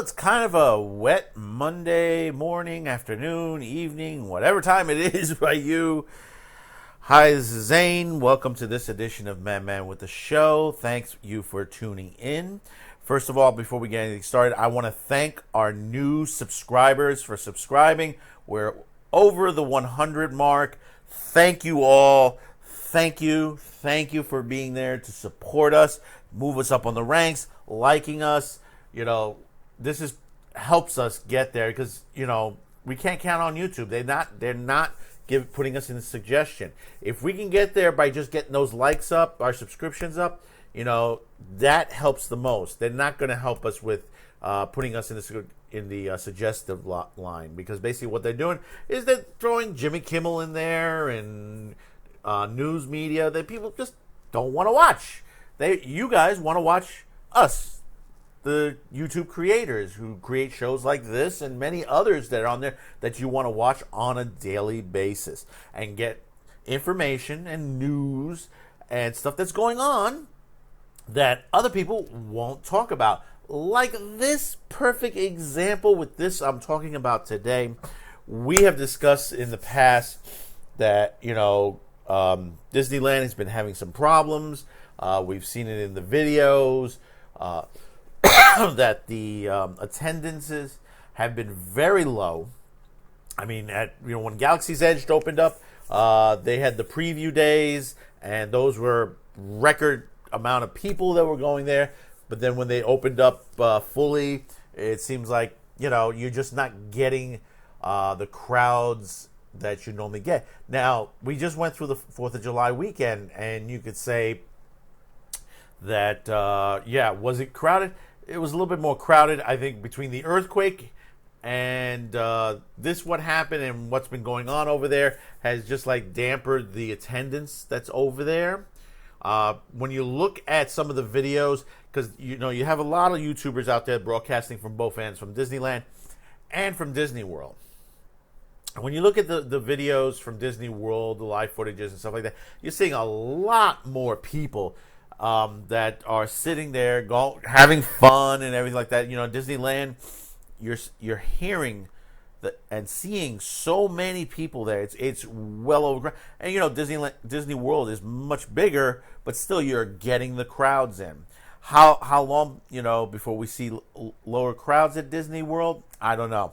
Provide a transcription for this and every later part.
it's kind of a wet Monday morning, afternoon, evening, whatever time it is by you. Hi, this is Zane. Welcome to this edition of Man with the Show. Thanks you for tuning in. First of all, before we get anything started, I want to thank our new subscribers for subscribing. We're over the 100 mark. Thank you all. Thank you for being there to support us, move us up on the ranks, liking us. This helps us get there because we can't count on YouTube. They're not putting us in the suggestion. If we can get there by just getting those likes up, our subscriptions up, that helps the most. They're not going to help us with putting us in the suggestive line, because basically what they're doing is they're throwing Jimmy Kimmel in there and news media that people just don't want to watch. You guys want to watch us, the YouTube creators who create shows like this and many others that are on there that you want to watch on a daily basis and get information and news and stuff that's going on that other people won't talk about. Like this perfect example with this I'm talking about today. We have discussed in the past that, Disneyland has been having some problems. We've seen it in the videos. That the attendances have been very low. I mean, when Galaxy's Edge opened up, they had the preview days, and those were record amount of people that were going there. But then when they opened up fully, it seems like you're just not getting the crowds that you normally get. Now, we just went through the 4th of July weekend, and you could say that was it crowded? It was a little bit more crowded, I think, between the earthquake and what happened and what's been going on over there has just dampered the attendance that's over there. When you look at some of the videos, because you have a lot of YouTubers out there broadcasting from both ends, from Disneyland and from Disney World. When you look at the videos from Disney World, the live footages and stuff like that, you're seeing a lot more people that are sitting there having fun and everything like that. Disneyland, you're hearing and seeing so many people there. It's well over. And Disney World is much bigger, but still you're getting the crowds in. How long before we see lower crowds at Disney World? I don't know.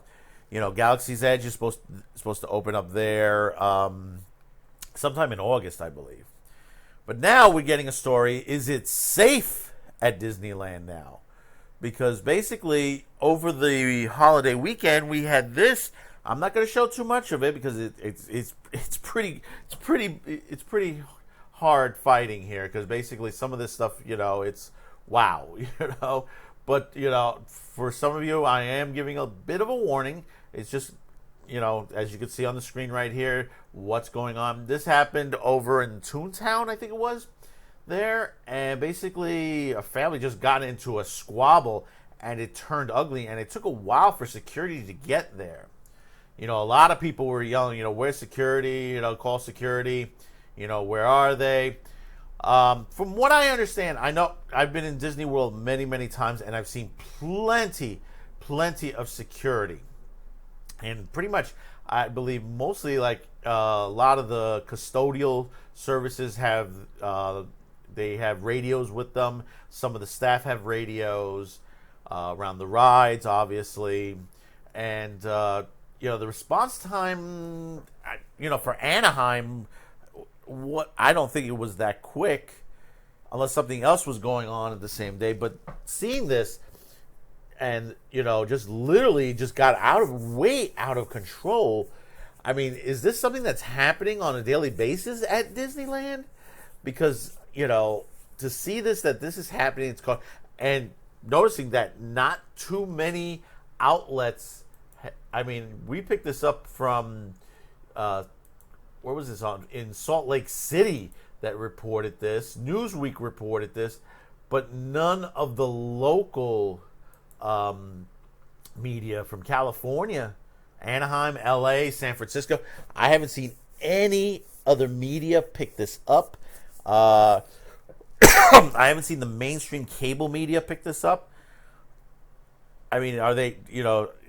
Galaxy's Edge is supposed to open up there sometime in August, I believe. But now we're getting a story, is it safe at Disneyland now? Because basically, over the holiday weekend, we had this. I'm not going to show too much of it because it's pretty hard fighting here. Because basically, some of this stuff, it's wow, But for some of you, I am giving a bit of a warning. It's just, as you can see on the screen right here, what's going on. This happened over in Toontown, I think it was, there. And basically, a family just got into a squabble, and it turned ugly. And it took a while for security to get there. A lot of people were yelling, where's security? Call security. Where are they? From what I understand, I know I've been in Disney World many, many times, and I've seen plenty of security. And pretty much, I believe mostly a lot of the custodial services have radios with them. Some of the staff have radios around the rides, obviously. And, the response time, for Anaheim, I don't think it was that quick, unless something else was going on at the same day. But seeing this, and just literally just got way out of control. I mean, is this something that's happening on a daily basis at Disneyland? Because to see that this is happening, it's called, and noticing that not too many outlets. I mean, we picked this up from where was this on? In Salt Lake City that reported this. Newsweek reported this, but none of the local media from California, Anaheim, LA, San Francisco. I haven't seen any other media pick this up. I haven't seen the mainstream cable media pick this up. I mean, are they,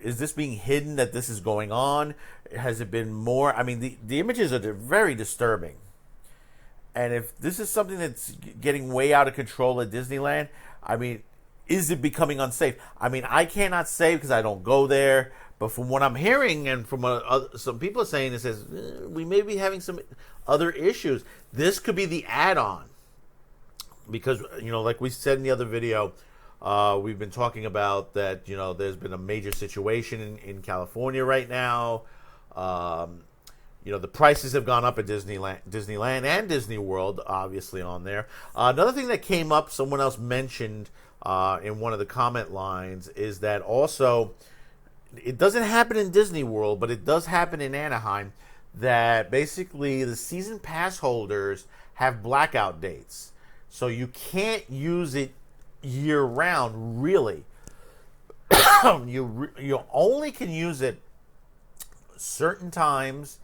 is this being hidden that this is going on? Has it been more? I mean, the images are very disturbing. And if this is something that's getting way out of control at Disneyland, I mean, is it becoming unsafe? I mean, I cannot say because I don't go there. But from what I'm hearing and from what some people are saying, it says we may be having some other issues. This could be the add-on. Because, like we said in the other video, we've been talking about that, there's been a major situation in California right now. The prices have gone up at Disneyland and Disney World, obviously, on there. Another thing that came up, someone else mentioned in one of the comment lines, is that also, it doesn't happen in Disney World, but it does happen in Anaheim, that basically the season pass holders have blackout dates. So you can't use it year-round, really. You only can use it certain times,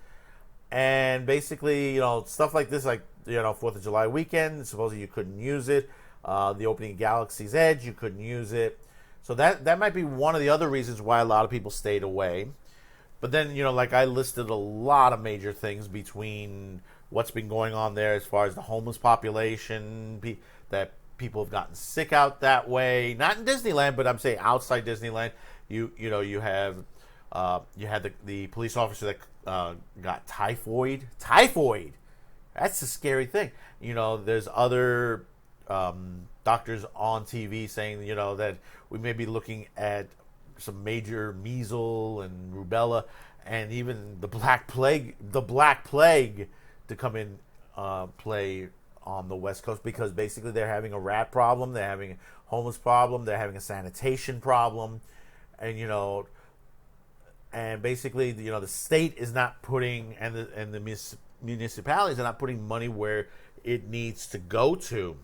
and basically, stuff like this, like, 4th of July weekend, supposedly you couldn't use it. The opening of Galaxy's Edge, you couldn't use it. So that might be one of the other reasons why a lot of people stayed away. But then, like I listed a lot of major things between what's been going on there as far as the homeless population, that people have gotten sick out that way. Not in Disneyland, but I'm saying outside Disneyland. You had the police officer that got typhoid. Typhoid! That's a scary thing. There's other doctors on TV saying, that we may be looking at some major measles and rubella and even the Black Plague to come in play on the West Coast, because basically they're having a rat problem, they're having a homeless problem, they're having a sanitation problem, and basically the state is not putting, and the municipalities are not putting money where it needs to go to,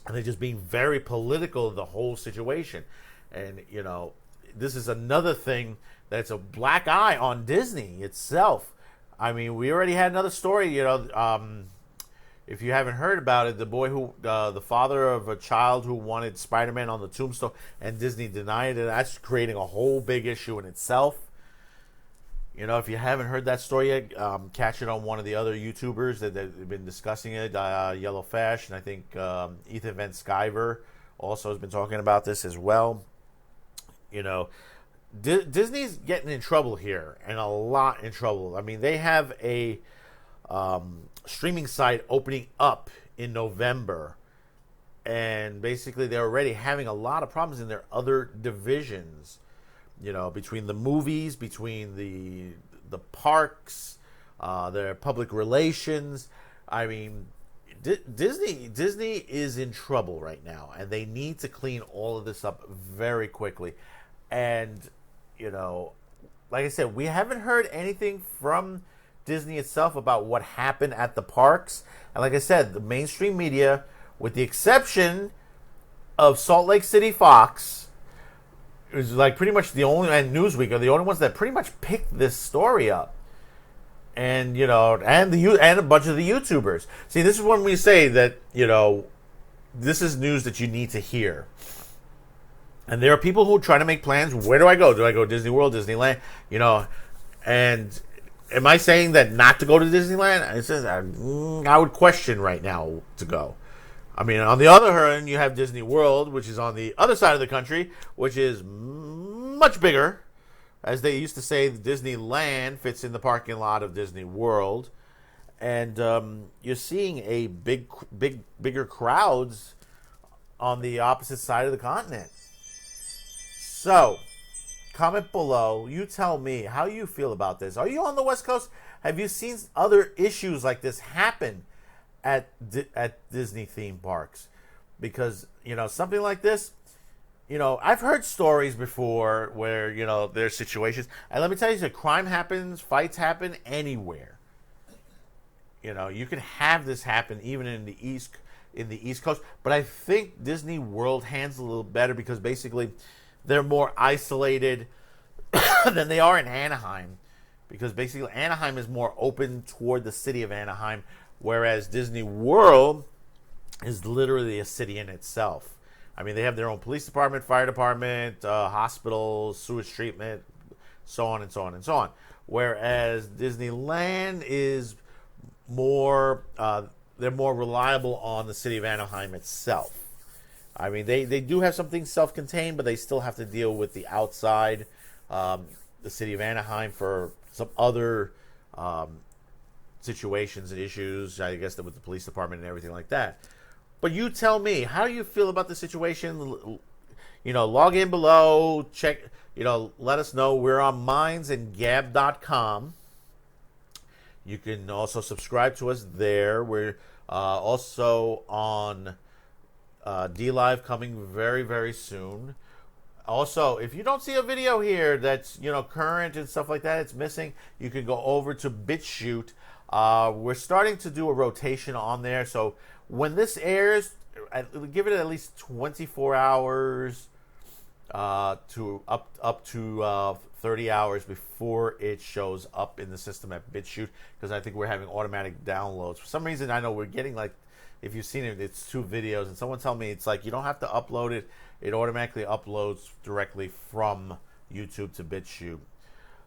and they're just being very political of the whole situation. And this is another thing that's a black eye on Disney itself. I mean, we already had another story, if you haven't heard about it, the father of a child who wanted Spider-Man on the tombstone, and Disney denied it. That's creating a whole big issue in itself. If you haven't heard that story yet, catch it on one of the other YouTubers that have been discussing it, Yellow Fash, and I think Ethan Van Sciver also has been talking about this as well. Disney's getting in trouble here, and a lot in trouble. I mean, they have a streaming site opening up in November, and basically they're already having a lot of problems in their other divisions, between the movies, between the parks, their public relations. I mean, Disney is in trouble right now, and they need to clean all of this up very quickly. And like I said, we haven't heard anything from Disney itself about what happened at the parks. And like I said, the mainstream media, with the exception of Salt Lake City Fox, is like pretty much the only, and Newsweek are the only ones that pretty much picked this story up. And and a bunch of the YouTubers. See, this is when we say that this is news that you need to hear. And there are people who try to make plans. Where do I go? Do I go Disney World, Disneyland? And am I saying that not to go to Disneyland? It says I would question right now to go. I mean, on the other hand, you have Disney World, which is on the other side of the country, which is much bigger. As they used to say, Disneyland fits in the parking lot of Disney World. And you're seeing a bigger crowds on the opposite side of the continent. So, comment below. You tell me how you feel about this. Are you on the West Coast? Have you seen other issues like this happen at Disney theme parks? Because, something like this, I've heard stories before where, there's situations. And let me tell you, crime happens, fights happen anywhere. You can have this happen even in the East Coast. But I think Disney World handles it a little better because basically they're more isolated than they are in Anaheim. Because basically Anaheim is more open toward the city of Anaheim, whereas Disney World is literally a city in itself. I mean, they have their own police department, fire department, hospitals, sewage treatment, so on and so on and so on. Whereas Disneyland is more, they're more reliable on the city of Anaheim itself. I mean, they do have some things self-contained, but they still have to deal with the outside, the city of Anaheim for some other situations and issues, I guess, with the police department and everything like that. But you tell me, how do you feel about the situation? You know, log in below, check, you know, let us know. We're on mindsandgab.com. You can also subscribe to us there. We're also on D-Live coming very, very soon. Also, if you don't see a video here that's, you know, current and stuff like that, it's missing, you can go over to BitChute. We're starting to do a rotation on there, so when this airs, give it at least 24 hours to up to 30 hours before it shows up in the system at BitChute, because I think we're having automatic downloads. For some reason, I know we're getting, like, if you've seen it, it's 2 videos, and someone tell me it's like you don't have to upload it. It automatically uploads directly from YouTube to BitChute.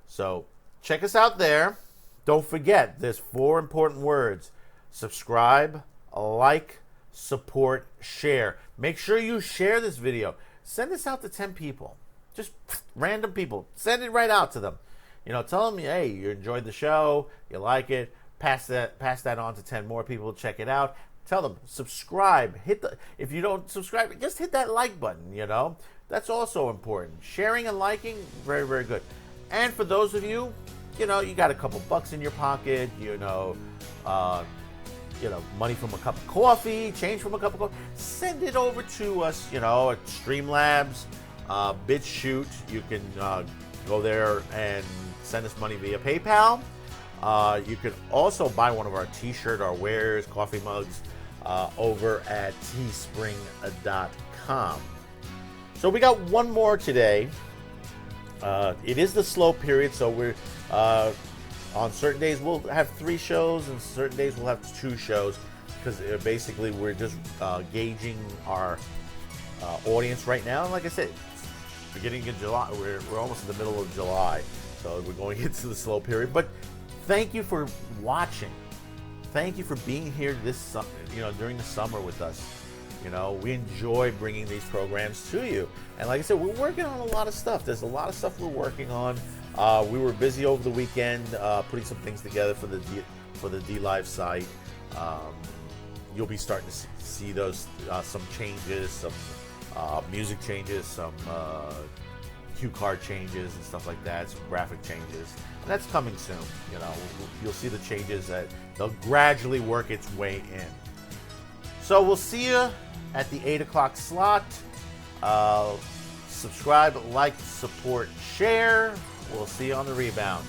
So check us out there. Don't forget, there's 4 important words: subscribe, like, support, share. Make sure you share this video. Send this out to 10 people. Just random people. Send it right out to them. You know, tell them, hey, you enjoyed the show, you like it. Pass that on to 10 more people. Check it out. Tell them, subscribe. If you don't subscribe, just hit that like button, you know. That's also important. Sharing and liking, very, very good. And for those of you, you know, you got a couple bucks in your pocket, you know, money from a cup of coffee, change from a cup of coffee, send it over to us, you know, at Streamlabs, BitChute. You can go there and send us money via PayPal. You can also buy one of our t-shirt, our wares, coffee mugs over at teespring.com. So we got one more today. It is the slow period, so we're on certain days we'll have 3 shows, and certain days we'll have 2 shows, because basically we're just gauging our audience right now. And like I said, beginning in July, we're almost in the middle of July, so we're going into the slow period. But thank you for watching. Thank you for being here this, during the summer with us. You know, we enjoy bringing these programs to you. And like I said, we're working on a lot of stuff. There's a lot of stuff we're working on. We were busy over the weekend putting some things together for the D-Live site. You'll be starting to see those some changes, some music changes, some cue card changes and stuff like that, some graphic changes. And that's coming soon. You know, you'll see the changes that they'll gradually work its way in. So we'll see you at the 8 o'clock slot. Subscribe, like, support, share. We'll see you on the rebound.